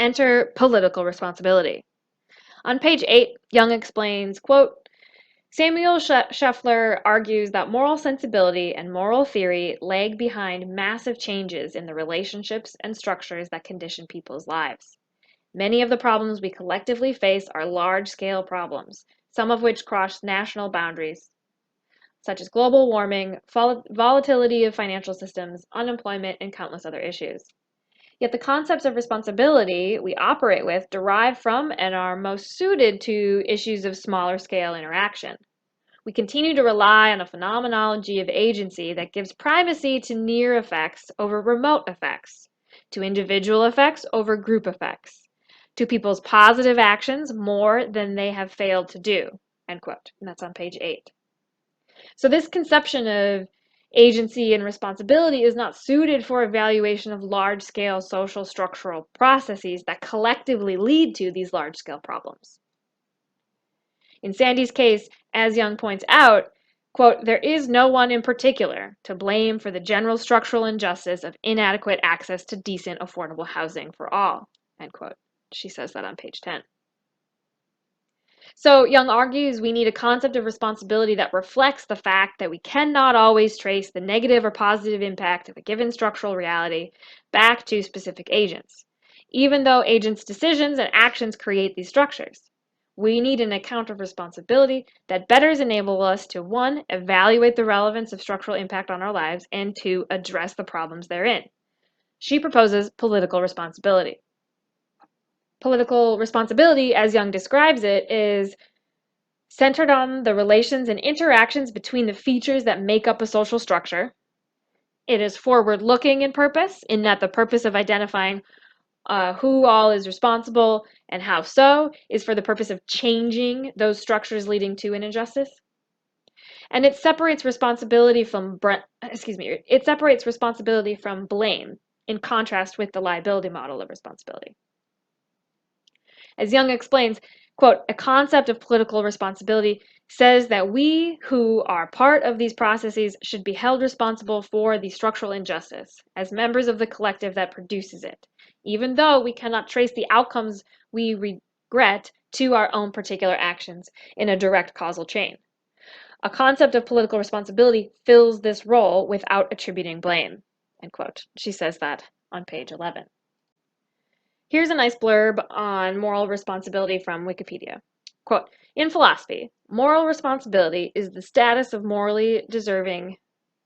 enter political responsibility. On page 8, Young explains, quote, Samuel Scheffler argues that moral sensibility and moral theory lag behind massive changes in the relationships and structures that condition people's lives. Many of the problems we collectively face are large-scale problems, some of which cross national boundaries, such as global warming, volatility of financial systems, unemployment, and countless other issues. Yet the concepts of responsibility we operate with derive from and are most suited to issues of smaller scale interaction. We continue to rely on a phenomenology of agency that gives primacy to near effects over remote effects, to individual effects over group effects, to people's positive actions more than they have failed to do, end quote. And that's on page 8. So this conception of agency and responsibility is not suited for evaluation of large-scale social structural processes that collectively lead to these large-scale problems. In Sandy's case, as Young points out, quote, there is no one in particular to blame for the general structural injustice of inadequate access to decent, affordable housing for all, end quote. She says that on page 10. So Young argues we need a concept of responsibility that reflects the fact that we cannot always trace the negative or positive impact of a given structural reality back to specific agents, even though agents' decisions and actions create these structures. We need an account of responsibility that better enables us to, 1, evaluate the relevance of structural impact on our lives, and 2, address the problems therein. She proposes political responsibility. Political responsibility, as Young describes it, is centered on the relations and interactions between the features that make up a social structure. It is forward-looking in purpose, in that the purpose of identifying who all is responsible and how so is for the purpose of changing those structures leading to an injustice. And it separates responsibility from blame, in contrast with the liability model of responsibility. As Young explains, quote, a concept of political responsibility says that we who are part of these processes should be held responsible for the structural injustice as members of the collective that produces it, even though we cannot trace the outcomes we regret to our own particular actions in a direct causal chain. A concept of political responsibility fills this role without attributing blame, end quote. She says that on page 11. Here's a nice blurb on moral responsibility from Wikipedia. Quote, in philosophy, moral responsibility is the status of morally deserving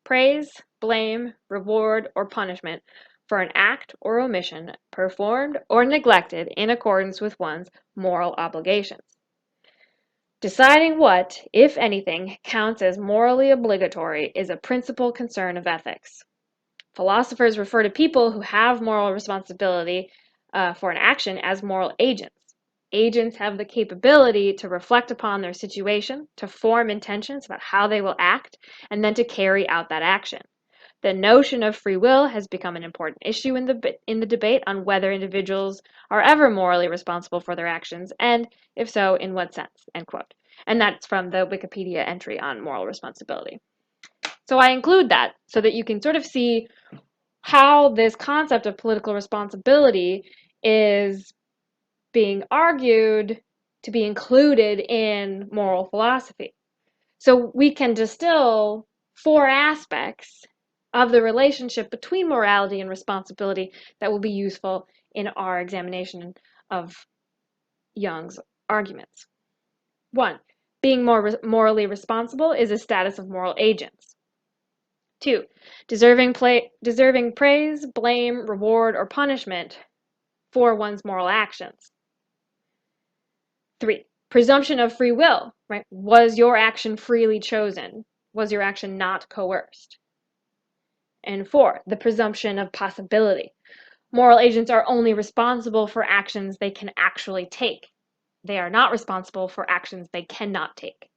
praise, blame, reward, or punishment for an act or omission performed or neglected in accordance with one's moral obligations. Deciding what, if anything, counts as morally obligatory is a principal concern of ethics. Philosophers refer to people who have moral responsibility for an action as moral agents. Agents have the capability to reflect upon their situation, to form intentions about how they will act, and then to carry out that action. The notion of free will has become an important issue in the debate on whether individuals are ever morally responsible for their actions, and if so, in what sense, end quote. And that's from the Wikipedia entry on moral responsibility. So I include that so that you can sort of see how this concept of political responsibility is being argued to be included in moral philosophy. So we can distill 4 aspects of the relationship between morality and responsibility that will be useful in our examination of Young's arguments. 1, being morally responsible is a status of moral agents. 2, deserving praise, blame, reward, or punishment for one's moral actions. 3, presumption of free will, right? Was your action freely chosen? Was your action not coerced? And 4, the presumption of possibility. Moral agents are only responsible for actions they can actually take. They are not responsible for actions they cannot take.